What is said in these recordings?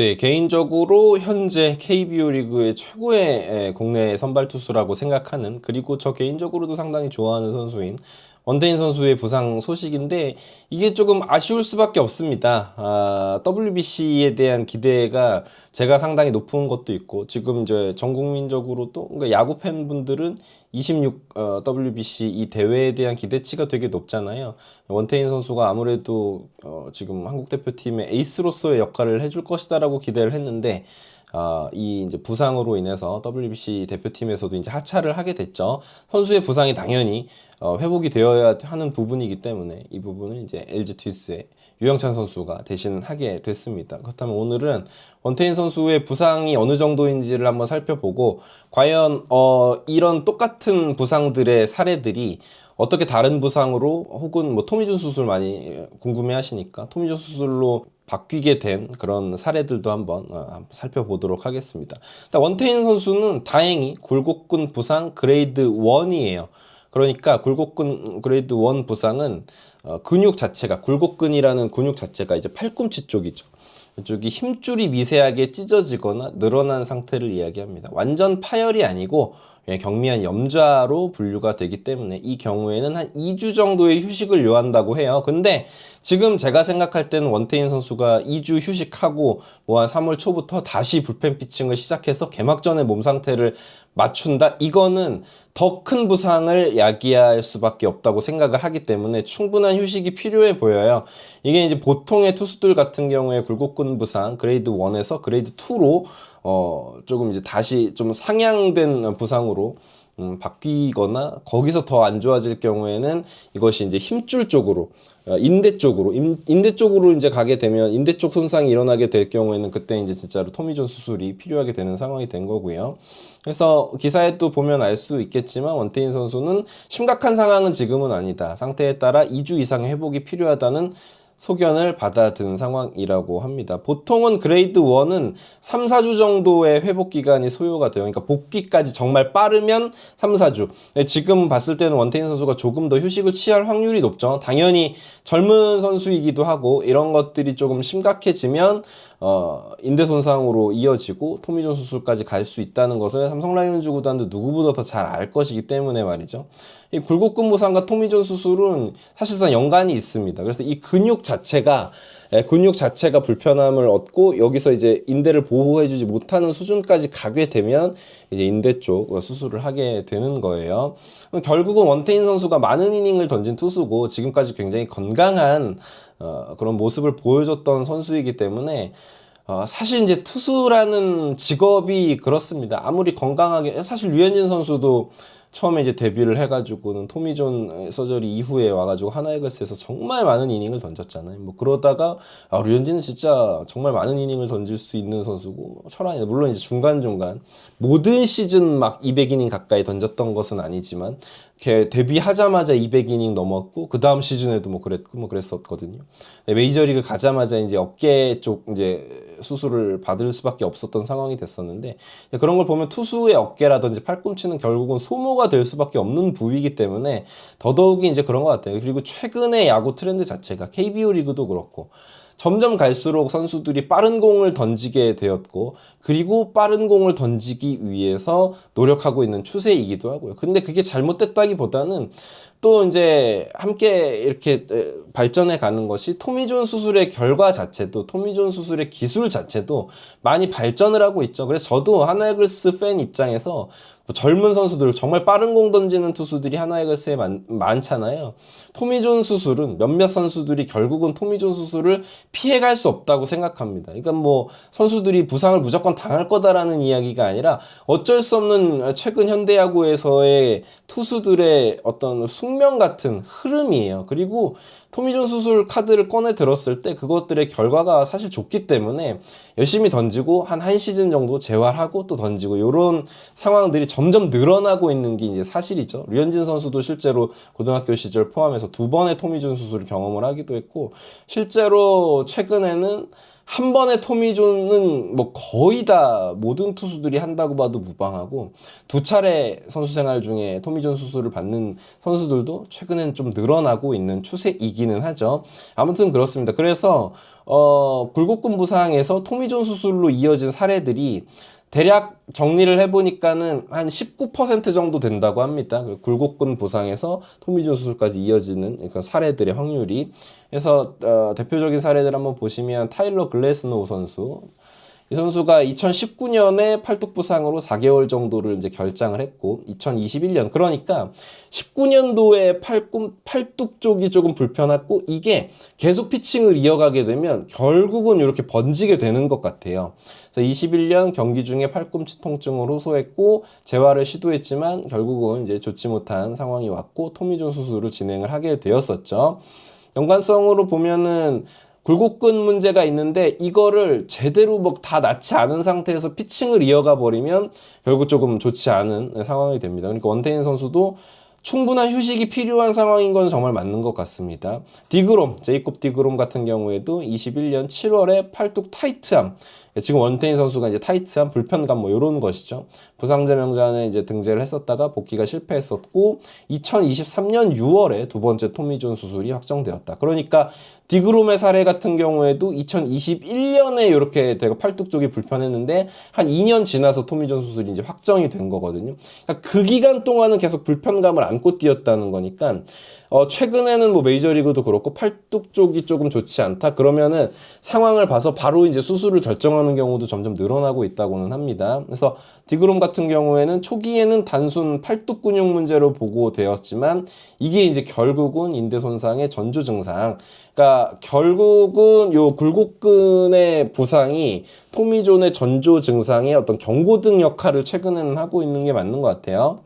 네, 개인적으로 현재 KBO 리그의 최고의 국내 선발 투수라고 생각하는, 그리고 저 개인적으로도 상당히 좋아하는 선수인 원태인 선수의 부상 소식인데, 이게 조금 아쉬울 수밖에 없습니다. WBC에 대한 기대가 제가 상당히 높은 것도 있고, 지금 이제 전 국민적으로도, 그러니까 야구 팬분들은 26 WBC 이 대회에 대한 기대치가 되게 높잖아요. 원태인 선수가 아무래도 지금 한국 대표팀의 에이스로서의 역할을 해줄 것이다라고 기대를 했는데, 이 이제 부상으로 인해서 WBC 대표팀에서도 이제 하차를 하게 됐죠. 선수의 부상이 당연히 회복이 되어야 하는 부분이기 때문에 이 부분을 이제 LG 트윈스의 유영찬 선수가 대신하게 됐습니다. 그렇다면 오늘은 원태인 선수의 부상이 어느 정도인지를 한번 살펴보고, 과연 이런 똑같은 부상들의 사례들이 어떻게 다른 부상으로, 혹은 뭐 토미존 수술 많이 궁금해 하시니까 토미존 수술로 바뀌게 된 그런 사례들도 한번 살펴보도록 하겠습니다. 일단 원태인 선수는 다행히 굴곡근 부상 그레이드 1이에요. 그러니까 굴곡근 그레이드 1 부상은 근육 자체가, 굴곡근이라는 근육 자체가 이제 팔꿈치 쪽이죠. 이쪽이 힘줄이 미세하게 찢어지거나 늘어난 상태를 이야기합니다. 완전 파열이 아니고 경미한 염좌로 분류가 되기 때문에 이 경우에는 한 2주 정도의 휴식을 요한다고 해요. 근데 지금 제가 생각할 때는 원태인 선수가 2주 휴식하고 뭐 한 3월 초부터 다시 불펜 피칭을 시작해서 개막전의 몸 상태를 맞춘다? 이거는 더 큰 부상을 야기할 수밖에 없다고 생각을 하기 때문에 충분한 휴식이 필요해 보여요. 이게 이제 보통의 투수들 같은 경우에 굴곡근 부상 그레이드 1에서 그레이드 2로 조금 이제 다시 좀 상향된 부상으로 바뀌거나, 거기서 더 안 좋아질 경우에는 이것이 이제 힘줄 쪽으로, 인대 쪽으로, 인대 쪽으로 이제 가게 되면, 인대 쪽 손상이 일어나게 될 경우에는 그때 이제 진짜로 토미존 수술이 필요하게 되는 상황이 된 거고요. 그래서 기사에 또 보면 알 수 있겠지만 원태인 선수는 심각한 상황은 지금은 아니다, 상태에 따라 2주 이상의 회복이 필요하다는 소견을 받아든 상황이라고 합니다. 보통은 그레이드 1은 3, 4주 정도의 회복 기간이 소요가 돼요. 그러니까 복귀까지 정말 빠르면 3, 4주. 지금 봤을 때는 원태인 선수가 조금 더 휴식을 취할 확률이 높죠. 당연히 젊은 선수이기도 하고, 이런 것들이 조금 심각해지면 인대 손상으로 이어지고 토미존 수술까지 갈 수 있다는 것을 삼성 라이온즈 구단도 누구보다 더 잘 알 것이기 때문에 말이죠. 이 굴곡근 부상과 토미존 수술은 사실상 연관이 있습니다. 그래서 이 근육 자체가 불편함을 얻고, 여기서 이제 인대를 보호해주지 못하는 수준까지 가게 되면 이제 인대 쪽 수술을 하게 되는 거예요. 결국은 원태인 선수가 많은 이닝을 던진 투수고, 지금까지 굉장히 건강한 그런 모습을 보여줬던 선수이기 때문에, 사실 이제 투수라는 직업이 그렇습니다. 아무리 건강하게, 사실 류현진 선수도 처음에 이제 데뷔를 해가지고는 토미존 서저리 이후에 와가지고 하나이글스에서 정말 많은 이닝을 던졌잖아요. 뭐 그러다가 류현진은 진짜 정말 많은 이닝을 던질 수 있는 선수고 철학이, 물론 이제 중간중간 모든 시즌 막 200이닝 가까이 던졌던 것은 아니지만, 데뷔하자마자 200이닝 넘었고 그 다음 시즌에도 뭐 그랬었거든요. 메이저리그 가자마자 이제 어깨 쪽 이제 수술을 받을 수밖에 없었던 상황이 됐었는데, 그런 걸 보면 투수의 어깨라든지 팔꿈치는 결국은 소모가 될 수밖에 없는 부위이기 때문에 더더욱이 이제 그런 것 같아요. 그리고 최근의 야구 트렌드 자체가 KBO 리그도 그렇고 점점 갈수록 선수들이 빠른 공을 던지게 되었고, 그리고 빠른 공을 던지기 위해서 노력하고 있는 추세이기도 하고요. 근데 그게 잘못됐다기보다는 또 이제 함께 이렇게 발전해 가는 것이, 토미존 수술의 결과 자체도, 토미존 수술의 기술 자체도 많이 발전을 하고 있죠. 그래서 저도 하나이글스 팬 입장에서 젊은 선수들, 정말 빠른 공 던지는 투수들이 하나이글스에 많잖아요. 토미존 수술은 몇몇 선수들이 결국은 토미존 수술을 피해갈 수 없다고 생각합니다. 그러니까 뭐 선수들이 부상을 무조건 당할 거다라는 이야기가 아니라, 어쩔 수 없는 최근 현대야구에서의 투수들의 어떤 숙명 같은 흐름이에요. 그리고 토미존 수술 카드를 꺼내 들었을 때 그것들의 결과가 사실 좋기 때문에 열심히 던지고 한 시즌 정도 재활하고 또 던지고, 이런 상황들이 점점 늘어나고 있는 게 이제 사실이죠. 류현진 선수도 실제로 고등학교 시절 포함해서 2번의 토미존 수술을 경험을 하기도 했고, 실제로 최근에는 한 번에 토미존은 뭐 거의 다 모든 투수들이 한다고 봐도 무방하고, 두 차례 선수 생활 중에 토미존 수술을 받는 선수들도 최근엔 좀 늘어나고 있는 추세이기는 하죠. 아무튼 그렇습니다. 그래서 굴곡근 부상에서 토미존 수술로 이어진 사례들이 대략 정리를 해보니까는 한 19% 정도 된다고 합니다. 굴곡근 부상에서 토미존 수술까지 이어지는 그러니까 사례들의 확률이. 그래서 대표적인 사례들 한번 보시면 타일러 글래스노우 선수. 이 선수가 2019년에 팔뚝 부상으로 4개월 정도를 이제 결장을 했고, 2021년, 그러니까 19년도에 팔뚝 쪽이 조금 불편했고, 이게 계속 피칭을 이어가게 되면 결국은 이렇게 번지게 되는 것 같아요. 그래서 21년 경기 중에 팔꿈치 통증을 호소했고, 재활을 시도했지만 결국은 이제 좋지 못한 상황이 왔고, 토미존 수술을 진행을 하게 되었었죠. 연관성으로 보면은 굴곡근 문제가 있는데, 이거를 제대로 뭐 다 낫지 않은 상태에서 피칭을 이어가 버리면 결국 조금 좋지 않은 상황이 됩니다. 그러니까 원태인 선수도 충분한 휴식이 필요한 상황인 건 정말 맞는 것 같습니다. 제이콥 디그롬 같은 경우에도 21년 7월에 팔뚝 타이트함, 지금 원태인 선수가 이제 타이트함, 불편감 뭐 이런 것이죠. 부상자 명단에 이제 등재를 했었다가 복귀가 실패했었고, 2023년 6월에 두 번째 토미존 수술이 확정되었다. 그러니까 디그롬의 사례 같은 경우에도 2021년에 이렇게 내가 팔뚝 쪽이 불편했는데 한 2년 지나서 토미존 수술이 이제 확정이 된 거거든요. 그러니까 그 기간 동안은 계속 불편감을 안고 뛰었다는 거니까, 최근에는 뭐 메이저리그도 그렇고 팔뚝 쪽이 조금 좋지 않다 그러면은 상황을 봐서 바로 이제 수술을 결정하는 경우도 점점 늘어나고 있다고는 합니다. 그래서 디그롬 같은 경우에는 초기에는 단순 팔뚝 근육 문제로 보고되었지만, 이게 이제 결국은 인대 손상의 전조 증상, 그러니까 결국은 요 굴곡근의 부상이 토미존의 전조 증상의 어떤 경고등 역할을 최근에는 하고 있는 게 맞는 것 같아요.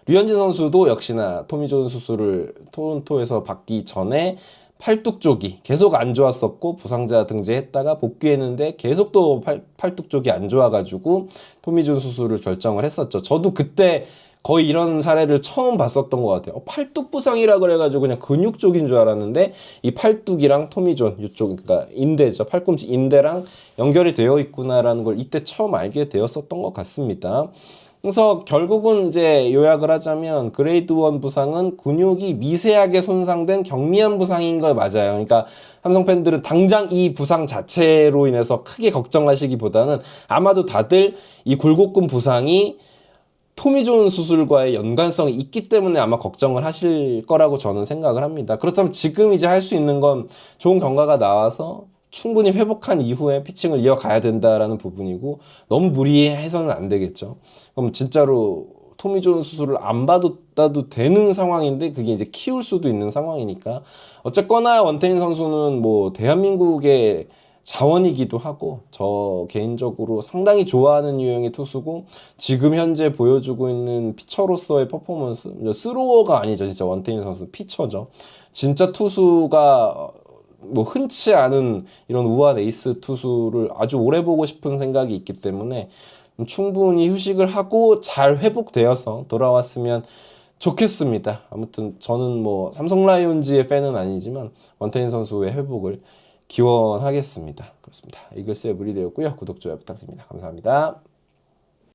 류현진 선수도 역시나 토미존 수술을 토론토에서 받기 전에 팔뚝 쪽이 계속 안 좋았었고, 부상자 등재했다가 복귀했는데 계속 또 팔뚝 쪽이 안 좋아가지고 토미존 수술을 결정을 했었죠. 저도 그때 거의 이런 사례를 처음 봤었던 것 같아요. 팔뚝 부상이라 그래가지고 그냥 근육 쪽인 줄 알았는데, 이 팔뚝이랑 토미존 이쪽, 그러니까 인대죠, 팔꿈치 인대랑 연결이 되어 있구나라는 걸 이때 처음 알게 되었었던 것 같습니다. 그래서 결국은 이제 요약을 하자면, 그레이드 1 부상은 근육이 미세하게 손상된 경미한 부상인 거 맞아요. 그러니까 삼성 팬들은 당장 이 부상 자체로 인해서 크게 걱정하시기보다는 아마도 다들 이 굴곡근 부상이 토미존 수술과의 연관성이 있기 때문에 아마 걱정을 하실 거라고 저는 생각을 합니다. 그렇다면 지금 이제 할 수 있는 건 좋은 결과가 나와서 충분히 회복한 이후에 피칭을 이어가야 된다라는 부분이고, 너무 무리해서는 안 되겠죠. 그럼 진짜로 토미존 수술을 안 받아도 되는 상황인데 그게 이제 키울 수도 있는 상황이니까, 어쨌거나 원태인 선수는 뭐 대한민국의 자원이기도 하고, 저 개인적으로 상당히 좋아하는 유형의 투수고, 지금 현재 보여주고 있는 피처로서의 퍼포먼스, 스로어가 아니죠. 진짜 원태인 선수 피처죠. 진짜 투수가 뭐 흔치 않은 이런 우한 에이스 투수를 아주 오래 보고 싶은 생각이 있기 때문에 충분히 휴식을 하고 잘 회복되어서 돌아왔으면 좋겠습니다. 아무튼 저는 뭐 삼성 라이온즈의 팬은 아니지만 원태인 선수의 회복을 기원하겠습니다. 그렇습니다. 이글스의 무리되었고요. 구독, 좋아요 부탁드립니다. 감사합니다.